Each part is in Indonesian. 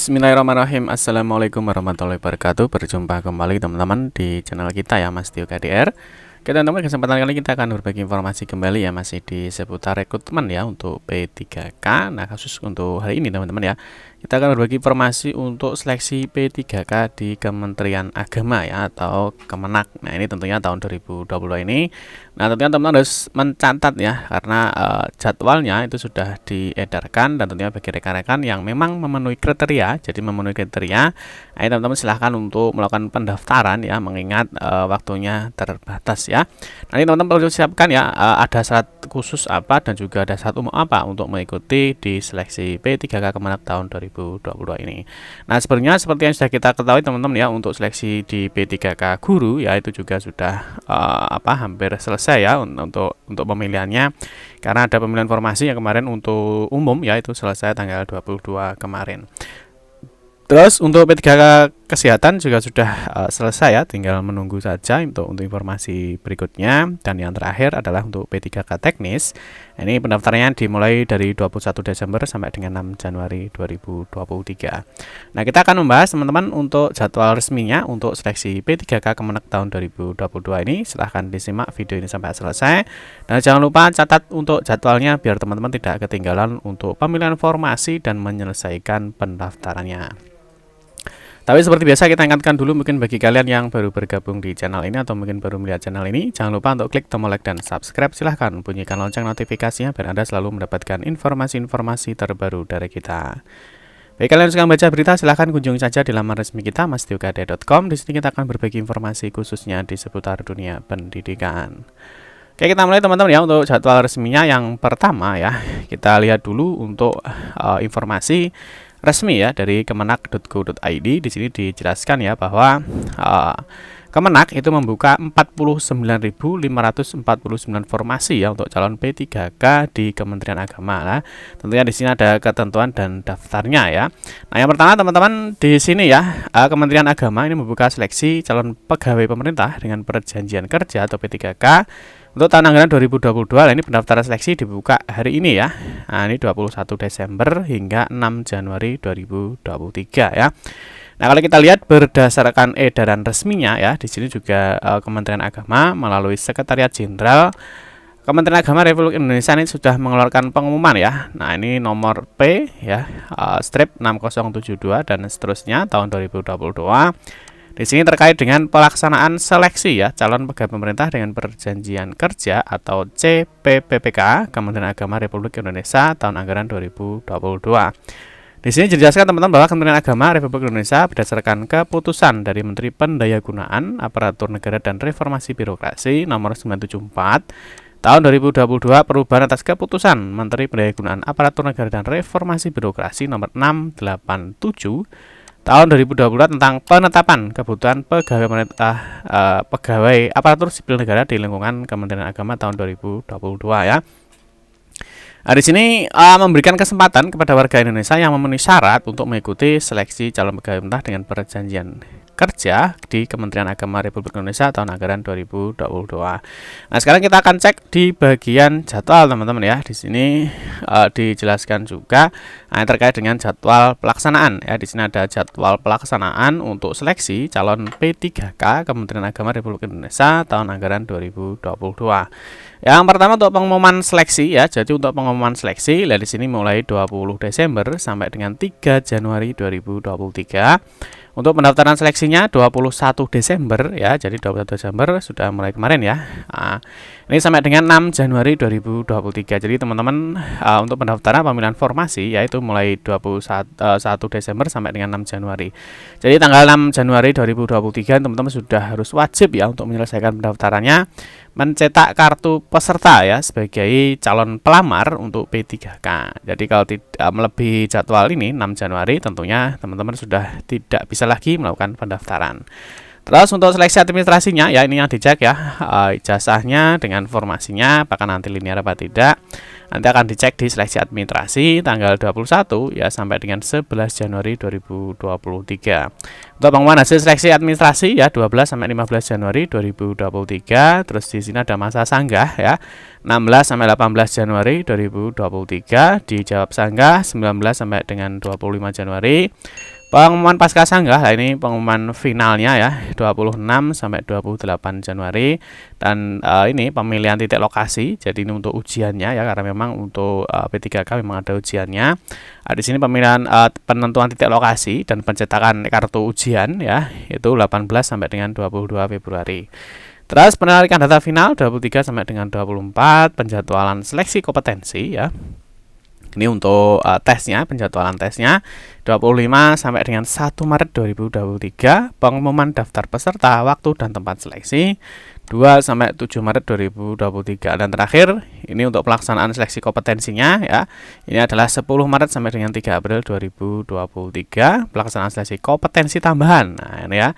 Bismillahirrahmanirrahim. Assalamualaikum warahmatullahi wabarakatuh. Berjumpa kembali teman-teman di channel kita ya, Mas Tio KDR. Oke teman-teman, kesempatan kali kita akan berbagi informasi kembali ya, masih di seputar rekrutmen ya untuk P3K. Nah, khusus untuk hari ini teman-teman ya, kita akan berbagi informasi untuk seleksi P3K di Kementerian Agama ya, atau Kemenak. Nah, ini tentunya tahun 2022 ini. Nah, tentunya teman-teman harus mencatat ya, karena jadwalnya itu sudah diedarkan, dan tentunya bagi rekan-rekan yang memang memenuhi kriteria, jadi memenuhi kriteria, ayo teman-teman silahkan untuk melakukan pendaftaran ya, mengingat waktunya terbatas ya. Nanti teman-teman perlu siapkan ya, ada syarat khusus apa dan juga ada syarat umum apa untuk mengikuti di seleksi P3K Kemenak tahun 2022 ini. Nah, sebenarnya seperti yang sudah kita ketahui teman-teman ya, untuk seleksi di P3K guru ya, itu juga sudah hampir selesai ya untuk pemilihannya, karena ada pemilihan formasi yang kemarin untuk umum ya, itu selesai tanggal 22 kemarin. Terus untuk P3K kesehatan juga sudah selesai ya, tinggal menunggu saja untuk informasi berikutnya. Dan yang terakhir adalah untuk P3K teknis. Ini pendaftarannya dimulai dari 21 Desember sampai dengan 6 Januari 2023. Nah, kita akan membahas teman-teman untuk jadwal resminya untuk seleksi P3K Kemenak tahun 2022 ini. Silahkan disimak video ini sampai selesai. Dan jangan lupa catat untuk jadwalnya biar teman-teman tidak ketinggalan untuk pemilihan formasi dan menyelesaikan pendaftarannya. Tapi seperti biasa kita ingatkan dulu, mungkin bagi kalian yang baru bergabung di channel ini atau mungkin baru melihat channel ini, jangan lupa untuk klik tombol like dan subscribe. Silahkan bunyikan lonceng notifikasinya biar Anda selalu mendapatkan informasi-informasi terbaru dari kita. Bagi kalian yang suka membaca berita, silahkan kunjungi saja di laman resmi kita mastiokade.com. Di sini kita akan berbagi informasi khususnya di seputar dunia pendidikan. Oke, kita mulai teman-teman ya untuk jadwal resminya. Yang pertama ya, kita lihat dulu untuk informasi resmi ya dari kemenak.go.id. Di sini dijelaskan ya bahwa Kemenak itu membuka 49.549 formasi ya untuk calon P3K di Kementerian Agama. Nah, tentunya di sini ada ketentuan dan daftarnya ya. Nah, yang pertama teman-teman di sini ya, Kementerian Agama ini membuka seleksi calon pegawai pemerintah dengan perjanjian kerja atau P3K untuk tahun anggaran 2022. Ini pendaftaran seleksi dibuka hari ini ya. Nah, ini 21 Desember hingga 6 Januari 2023 ya. Nah, kalau kita lihat berdasarkan edaran resminya ya, di sini juga Kementerian Agama melalui Sekretariat Jenderal Kementerian Agama Republik Indonesia ini sudah mengeluarkan pengumuman ya. Nah, ini nomor P ya, strip 6072 dan seterusnya tahun 2022. Di sini terkait dengan pelaksanaan seleksi ya calon pegawai pemerintah dengan perjanjian kerja atau CPPPK Kementerian Agama Republik Indonesia tahun anggaran 2022. Di sini dijelaskan teman-teman bahwa Kementerian Agama Republik Indonesia berdasarkan keputusan dari Menteri Pendayagunaan Aparatur Negara dan Reformasi Birokrasi nomor 974 tahun 2022, perubahan atas keputusan Menteri Pendayagunaan Aparatur Negara dan Reformasi Birokrasi nomor 687 tahun 2022 tentang penetapan kebutuhan pegawai pemerintah, pegawai aparatur sipil negara di lingkungan Kementerian Agama tahun 2022 ya. Nah, di sini memberikan kesempatan kepada warga Indonesia yang memenuhi syarat untuk mengikuti seleksi calon pegawai pemerintah dengan perjanjian kerja di Kementerian Agama Republik Indonesia tahun anggaran 2022. Nah, sekarang kita akan cek di bagian jadwal teman-teman ya. Di sini dijelaskan juga terkait dengan jadwal pelaksanaan ya. Di sini ada jadwal pelaksanaan untuk seleksi calon P3K Kementerian Agama Republik Indonesia tahun anggaran 2022. Yang pertama untuk pengumuman seleksi ya. Jadi untuk pengumuman seleksi di sini mulai 20 Desember sampai dengan 3 Januari 2023. Untuk pendaftaran seleksinya 21 Desember ya. Jadi 21 Desember sudah mulai kemarin ya. Nah, ini sampai dengan 6 Januari 2023. Jadi teman-teman untuk pendaftaran pemilihan formasi yaitu mulai 21 Desember sampai dengan 6 Januari. Jadi tanggal 6 Januari 2023 teman-teman sudah harus wajib ya untuk menyelesaikan pendaftarannya, mencetak kartu peserta ya sebagai calon pelamar untuk P3K. Jadi kalau tidak melebihi jadwal ini 6 Januari tentunya teman-teman sudah tidak bisa lagi melakukan pendaftaran. Terus untuk seleksi administrasinya ya, ini yang dicek ya, ijazahnya dengan formasinya apakah nanti linear apa tidak. nanti akan dicek di seleksi administrasi tanggal 21 ya sampai dengan 11 Januari 2023. Untuk pengumuman hasil seleksi administrasi ya 12 sampai 15 Januari 2023. Terus di sini ada masa sanggah ya 16 sampai 18 Januari 2023. Dijawab sanggah 19 sampai dengan 25 Januari. Pengumuman pasca sanggah, nah ini pengumuman finalnya ya 26 sampai 28 Januari. Dan ini pemilihan titik lokasi. Jadi ini untuk ujiannya ya, karena memang untuk P3K memang ada ujiannya. Di sini pemilihan penentuan titik lokasi dan pencetakan kartu ujian ya, itu 18 sampai dengan 22 Februari. Terus penarikan data final 23 sampai dengan 24, penjadwalan seleksi kompetensi ya. Ini untuk tesnya, penjadwalan tesnya 25 sampai dengan 1 Maret 2023, pengumuman daftar peserta, waktu dan tempat seleksi 2 sampai 7 Maret 2023. Dan terakhir, ini untuk pelaksanaan seleksi kompetensinya ya. Ini adalah 10 Maret sampai dengan 3 April 2023, pelaksanaan seleksi kompetensi tambahan. Nah, ini ya.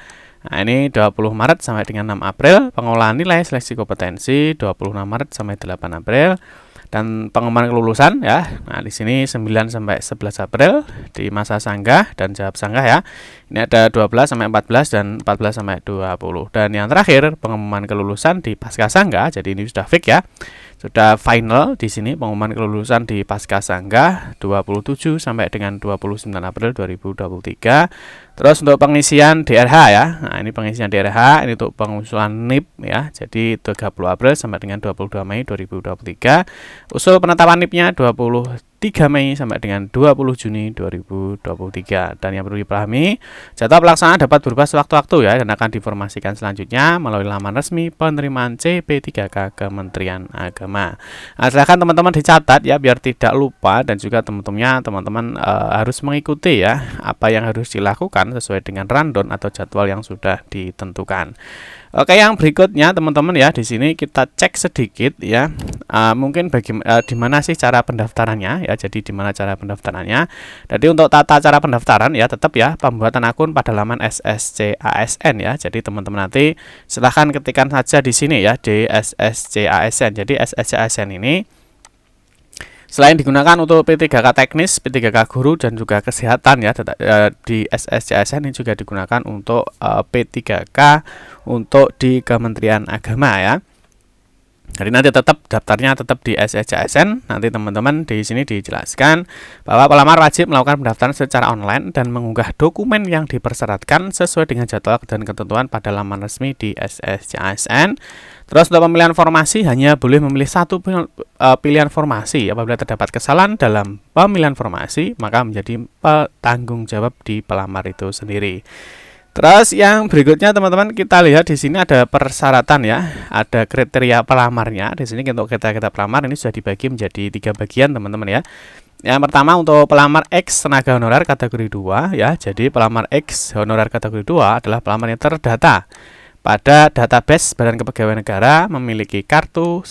Nah, ini 20 Maret sampai dengan 6 April, pengolahan nilai seleksi kompetensi 26 Maret sampai 8 April. Dan pengumuman kelulusan ya. Nah, di sini 9 sampai 11 April di masa sanggah dan jawab sanggah ya. Ini ada 12 sampai 14 dan 14 sampai 20. Dan yang terakhir pengumuman kelulusan di pasca sanggah. Jadi ini sudah fix ya. Sudah final di sini pengumuman kelulusan di pasca sanggah 27 sampai dengan 29 April 2023. Terus untuk pengisian DRH ya. Nah, ini pengisian DRH, ini untuk pengusulan NIP ya. Jadi 30 April sampai dengan 22 Mei 2023. Usul penetapan NIP-nya 23 Mei sampai dengan 20 Juni 2023. Dan yang perlu dipahami, jadwal pelaksanaan dapat berubah sewaktu-waktu ya, dan akan diinformasikan selanjutnya melalui laman resmi penerimaan CP3K Kementerian Agama. Nah, silakan teman-teman dicatat ya biar tidak lupa, dan juga teman-teman harus mengikuti ya apa yang harus dilakukan sesuai dengan rundown atau jadwal yang sudah ditentukan. Oke, yang berikutnya teman-teman ya, di sini kita cek sedikit ya. Mungkin di mana sih cara pendaftarannya ya. Jadi di mana cara pendaftarannya. Jadi untuk tata cara pendaftaran ya tetap ya pembuatan akun pada laman SSCASN ya. Jadi teman-teman nanti silahkan ketikkan saja di sini ya, di SSCASN. Jadi SSCASN ini selain digunakan untuk P3K teknis, P3K guru dan juga kesehatan ya, di SSCASN ini juga digunakan untuk P3K untuk di Kementerian Agama ya. Jadi nanti tetap daftarnya tetap di SSCASN. Nanti teman-teman di sini dijelaskan bahwa pelamar wajib melakukan pendaftaran secara online dan mengunggah dokumen yang dipersyaratkan sesuai dengan jadwal dan ketentuan pada laman resmi di SSCASN. Terus untuk pemilihan formasi hanya boleh memilih satu pilihan formasi. Apabila terdapat kesalahan dalam pemilihan formasi, maka menjadi petanggung jawab di pelamar itu sendiri. Terus yang berikutnya teman-teman kita lihat di sini ada persyaratan ya, ada kriteria pelamarnya. Di sini untuk kriteria pelamar ini sudah dibagi menjadi 3 bagian teman-teman ya. Yang pertama untuk pelamar X tenaga honorer kategori 2 ya. Jadi pelamar X honorer kategori 2 adalah pelamar yang terdata pada database Badan Kepegawaian Negara, memiliki kartu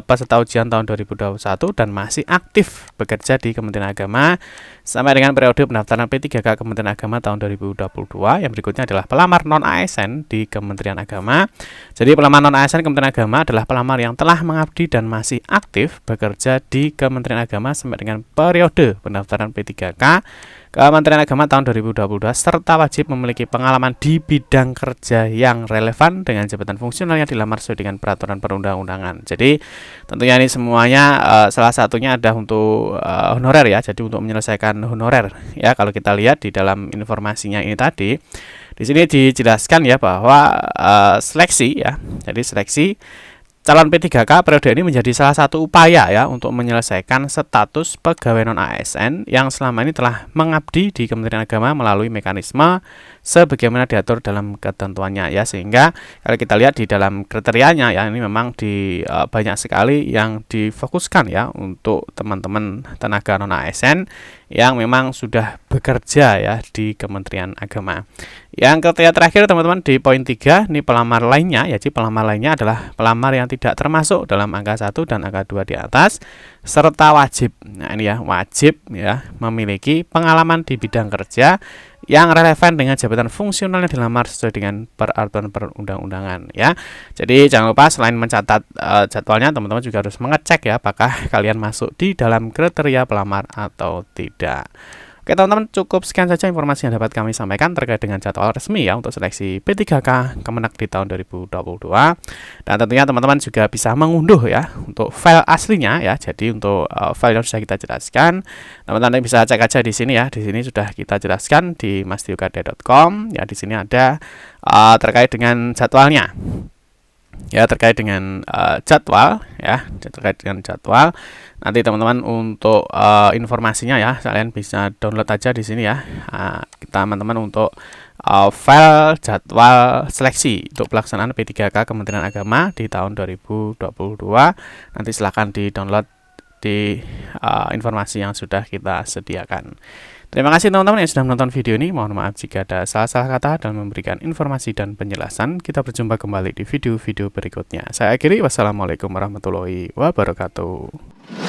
peserta ujian tahun 2021 dan masih aktif bekerja di Kementerian Agama sampai dengan periode pendaftaran P3K Kementerian Agama tahun 2022. Yang berikutnya adalah pelamar non-ASN di Kementerian Agama. Jadi pelamar non-ASN Kementerian Agama adalah pelamar yang telah mengabdi dan masih aktif bekerja di Kementerian Agama sampai dengan periode pendaftaran P3K Kementerian Agama tahun 2022 serta wajib memiliki pengalaman di bidang kerja yang relevan dengan jabatan fungsional yang dilamar sesuai dengan peraturan perundang-undangan. Jadi tentunya ini semuanya salah satunya ada untuk honorer ya. Jadi untuk menyelesaikan honorer ya, kalau kita lihat di dalam informasinya ini tadi, di sini dijelaskan ya bahwa seleksi ya. Jadi seleksi calon P3K periode ini menjadi salah satu upaya ya untuk menyelesaikan status pegawai non-ASN yang selama ini telah mengabdi di Kementerian Agama melalui mekanisme sebagaimana diatur dalam ketentuannya ya. Sehingga kalau kita lihat di dalam kriterianya ya, ini memang banyak sekali yang difokuskan ya untuk teman-teman tenaga non-ASN yang memang sudah bekerja ya di Kementerian Agama. Yang ketiga terakhir teman-teman di poin 3, ini pelamar lainnya, ya, jadi pelamar lainnya adalah pelamar yang tidak termasuk dalam angka 1 dan angka 2 di atas, serta wajib. Nah, ini ya, wajib ya memiliki pengalaman di bidang kerja yang relevan dengan jabatan fungsional yang dilamar sesuai dengan peraturan perundang-undangan ya. Jadi jangan lupa selain mencatat jadwalnya, teman-teman juga harus mengecek ya apakah kalian masuk di dalam kriteria pelamar atau tidak. Oke teman-teman, cukup sekian saja informasi yang dapat kami sampaikan terkait dengan jadwal resmi ya untuk seleksi P3K Kemenak di tahun 2022. Dan tentunya teman-teman juga bisa mengunduh ya untuk file aslinya ya. Jadi untuk file yang sudah kita jelaskan, teman-teman bisa cek aja di sini ya. Di sini sudah kita jelaskan di masdiukade.com ya. Di sini ada terkait dengan jadwalnya. Ya, terkait dengan jadwal ya, terkait dengan jadwal. Nanti teman-teman untuk informasinya ya, kalian bisa download aja di sini ya. Teman-teman untuk file jadwal seleksi untuk pelaksanaan P3K Kementerian Agama di tahun 2022. Nanti silahkan di-download di informasi yang sudah kita sediakan. Terima kasih teman-teman yang sudah menonton video ini. Mohon maaf jika ada salah-salah kata dalam memberikan informasi dan penjelasan. Kita berjumpa kembali di video-video berikutnya. Saya akhiri. Wassalamualaikum warahmatullahi wabarakatuh.